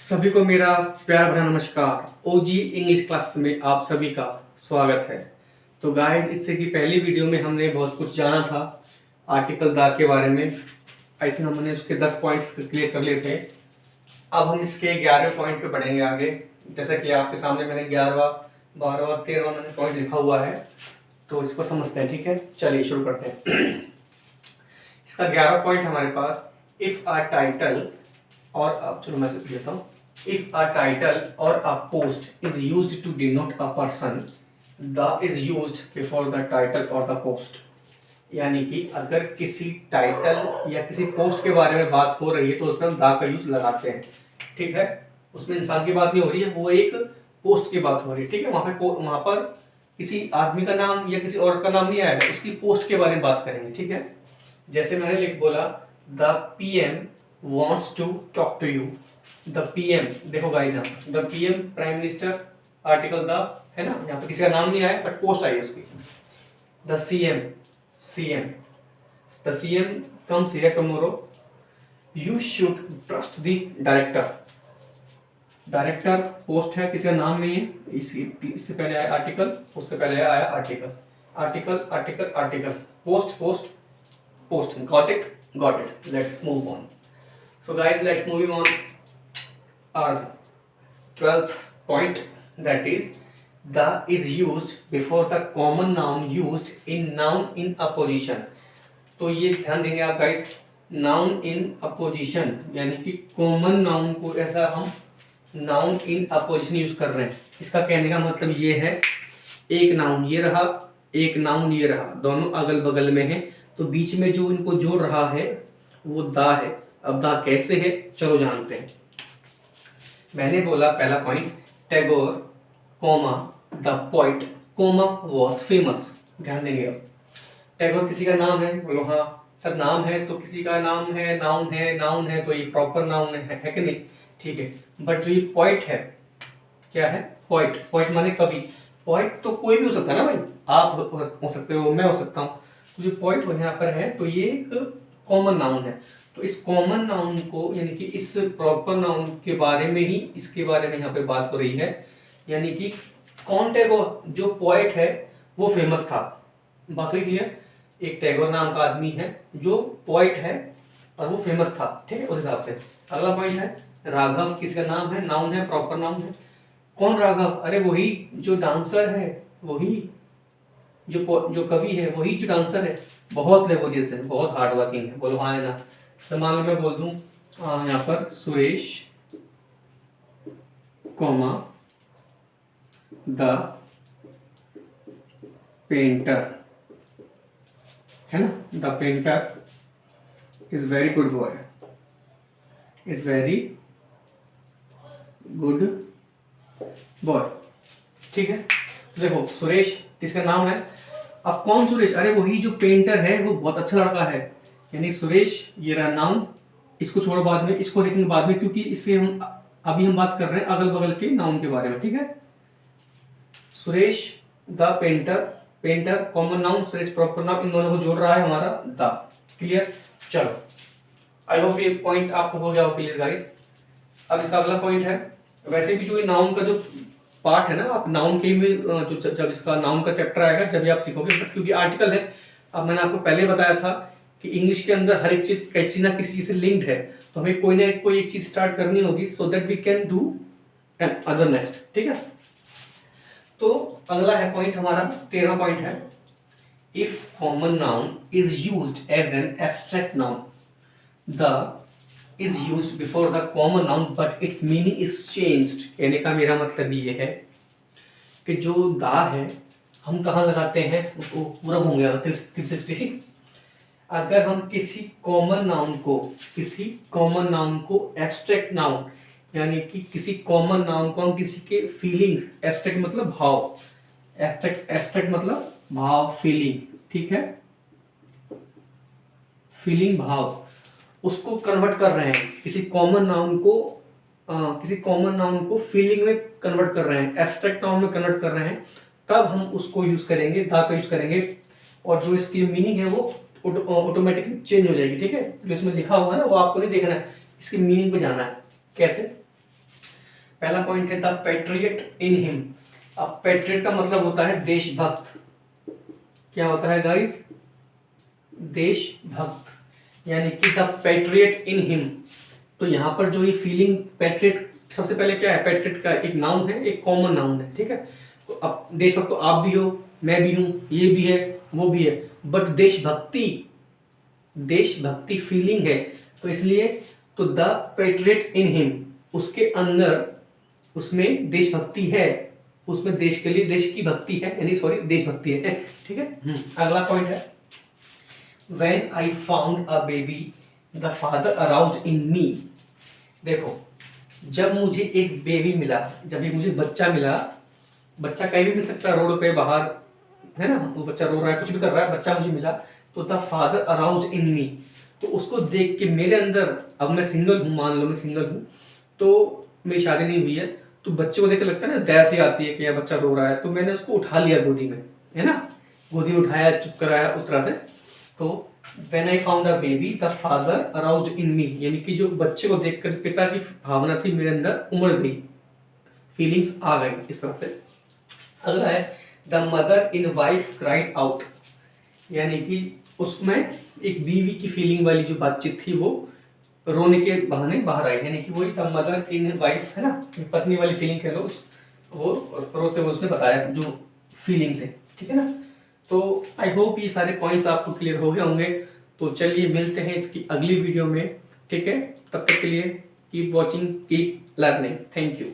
सभी को मेरा प्यार भरा नमस्कार। ओजी इंग्लिश क्लास में आप सभी का स्वागत है। तो गाइस, इससे की पहली वीडियो में हमने बहुत कुछ जाना था आर्टिकल द के बारे में। आई थिंक हमने उसके 10 पॉइंट्स क्लियर कर लिए थे। अब हम इसके 11वें पॉइंट पे बढ़ेंगे आगे। जैसा कि आपके सामने मैंने 11वां 12वां 13वां मैंने पॉइंट लिखा हुआ है, तो इसको समझते हैं। ठीक है, चलिए शुरू करते हैं। इसका 11वां पॉइंट हमारे पास, इफ अ टाइटल और अब चलो मैं लिख लेता हूँ। इफ अ टाइटल और a post is used to denote a person, the is used before the title और द पोस्ट। यानी कि अगर किसी टाइटल या किसी पोस्ट के बारे में बात हो रही है तो उसमें हम द का यूज लगाते हैं। ठीक है, उसमें इंसान की बात नहीं हो रही है, वो एक पोस्ट की बात हो रही है। ठीक है, वहां पर किसी आदमी का नाम या किसी औरत का नाम नहीं आएगा, उसकी पोस्ट के बारे में बात करेंगे। ठीक है, जैसे मैंने लिख बोला the PM wants to talk to you। The PM, देखो गाइस यहाँ the PM prime minister, article the है ना, यहाँ पे किसी का नाम नहीं आया बट पोस्ट आई है उसकी। The CM the CM comes here tomorrow. You should trust the director. Director post है, किसी का नाम नहीं है। इससे पहले आया आर्टिकल, उससे पहले आया article. Article article article, post post post. Got it. Let's move on. So guys, let's moving on our 12th point, that is the is used before the common noun used in noun in apposition। तो ये ध्यान देंगे आप guys, noun in opposition यानी कि common noun को ऐसा हम नाउन इन अपोजिशन यूज कर रहे हैं। इसका कहने का मतलब ये है, एक नाउन ये रहा, एक नाउन ये रहा, दोनों अगल बगल में हैं, तो बीच में जो इनको जोड़ रहा है वो दा है। अब दा कैसे है, चलो जानते हैं। मैंने बोला पहला point, Tagore comma the poet comma was famous. ध्यान देंगे। अब टैगोर किसी का नाम है, बोलो हाँ सर नाम है, तो किसी का नाम है, नाउन है तो ये प्रॉपर नाउन है कि नहीं? ठीक है, बट जो ये पोएट है, क्या है? पोएट माने कवि। पोएट तो कोई भी हो सकता है ना भाई, आप हो सकते हो, मैं हो सकता हूँ। तो जो पोएट यहाँ पर है तो ये एक कॉमन नाउन है। तो इस कॉमन नाउन को यानी कि इस प्रॉपर नाउन के बारे में ही, इसके बारे में यहाँ पे बात हो रही है। यानी कि कौन टैगोर, जो पोएट है वो फेमस था। बात हुई क्लियर? एक टैगोर नाम का आदमी है जो पोएट है और वो फेमस था। ठीक है, उस हिसाब से। अगला पॉइंट है, राघव किसका नाम है, नाउन है, प्रॉपर नाउन है। कौन राघव? अरे वही जो डांसर है, वही जो कवि है, वही जो डांसर है। बहुत लेबोरियस है, बहुत हार्ड वर्किंग है। बोलो हाँ है ना? तो मान लो मैं बोल दूं यहाँ पर सुरेश कॉमा द पेंटर, है ना? The painter is very good boy, is very good boy. ठीक है, देखो सुरेश किसका नाम है। अब कौन सुरेश? अरे वही जो पेंटर है, वो बहुत अच्छा लड़का है। यानी सुरेश ये रहा नाउन, इसको छोड़ो बाद में, इसको देखेंगे बाद में, क्योंकि इससे हम अभी हम बात कर रहे हैं अगल बगल के नाउन के बारे में। ठीक है, Suresh the painter common noun, Suresh proper noun, इन दोनों को जोड़ रहा है हमारा द। क्लियर? चलो, आई होप ये पॉइंट आपको हो गया हो क्लियर गाइस। अब इसका अगला पॉइंट है, वैसे भी जो नाउन का जो पार्ट है ना, आप नाउन के में जो जब इसका नाउन का चैप्टर आएगा जब भी आप सीखोगे, क्योंकि आर्टिकल है। अब मैंने आपको पहले बताया था कि इंग्लिश के अंदर हर एक चीज किसी ना किसी चीज से लिंक्ड है, तो हमें कोई ना कोई एक चीज स्टार्ट करनी होगी, so that we can do another next. ठीक है, तो अगला है पॉइंट हमारा 13वां पॉइंट है, if common noun is used as an abstract noun, the is used before the common noun but its meaning is changed। कहने का मेरा मतलब ये है कि जो दा है हम कहाँ लगाते हैं, उसको पूरा घूम गया 360। अगर हम किसी कॉमन नाउन को एब्स्ट्रैक्ट नाउन यानी कि किसी कॉमन नाउन को हम किसी के फीलिंग्स, एब्स्ट्रैक्ट मतलब भाव, एब्स्ट्रैक्ट मतलब भाव, फीलिंग। ठीक है, फीलिंग भाव, उसको कन्वर्ट कर रहे हैं, किसी कॉमन नाउन को फीलिंग में कन्वर्ट कर रहे हैं, एब्स्ट्रैक्ट नाउन में कन्वर्ट कर रहे हैं, तब हम उसको यूज करेंगे, द का यूज करेंगे, और जो इसकी मीनिंग है वो ऑटोमेटिकली चेंज हो जाएगी। ठीक है, जो इसमें लिखा हुआ है ना वो आपको नहीं देखना है, इसकी मीनिंग पे जाना है। कैसे? पहला पॉइंट है द पैट्रियट इन हिम। अब पैट्रियट का मतलब होता है देशभक्त। क्या होता है गाइस? देशभक्त, यानी कि द पैट्रियट इन हिम। तो यहाँ पर जो ये फीलिंग पैट्रियट, सबसे पहले क्या है, पैट्रियट का एक नाउन है, एक कॉमन नाउन है, ठीक है। तो अब देशभक्त तो आप भी हो, मैं भी हूँ, ये भी है, वो भी है, बट देशभक्ति फीलिंग है, तो इसलिए तो द पैट्रियट इन हिम, उसके अंदर, उसमें देशभक्ति है, उसमें देश के लिए देश की भक्ति है, यानी सॉरी देशभक्ति है, ठीक है। अगला पॉइंट है when I found a baby the father aroused in me. देखो, जब मुझे एक बेबी मिला, जब ये मुझे बच्चा मिला, बच्चा कहीं भी मिल सकता है, रोड पे, बाहर, है ना, वो बच्चा रो रहा है, कुछ भी कर रहा है, बच्चा मुझे मिला, तो द फादर अराउज्ड इन मी, तो उसको देख के मेरे अंदर, अब मैं सिंगल हूँ, मान लो मैं सिंगल हूँ, तो मेरी शादी नहीं हुई है, तो बच्चे को देख के लगता है ना, दया सी आती है कि यार बच्चा रो रहा है, तो मैंने उसको उठा लिया गोदी में, है ना, गोदी में उठाया, चुप कराया, उस तरह से। तो when I found a baby the father aroused in me, यानी कि जो बच्चे को देखकर पिता की भावना थी मेरे अंदर उमड़ गई, फीलिंग्स आ गई, इस तरह से। अगला है the mother in wife cried out, यानी कि उसमें एक बीवी की फीलिंग वाली जो बातचीत थी वो रोने के बहाने बाहर आई, यानी कि वही द मदर इन वाइफ, है ना, पत्नी वाली फीलिंग कह लो, वो रोते हुए उसने बताया जो फीलिंग्स है, ठीक है ना। तो आई होप ये सारे पॉइंट्स आपको क्लियर हो गए होंगे। तो चलिए मिलते हैं इसकी अगली वीडियो में, ठीक है। तब तक के लिए keep watching, keep learning, thank you.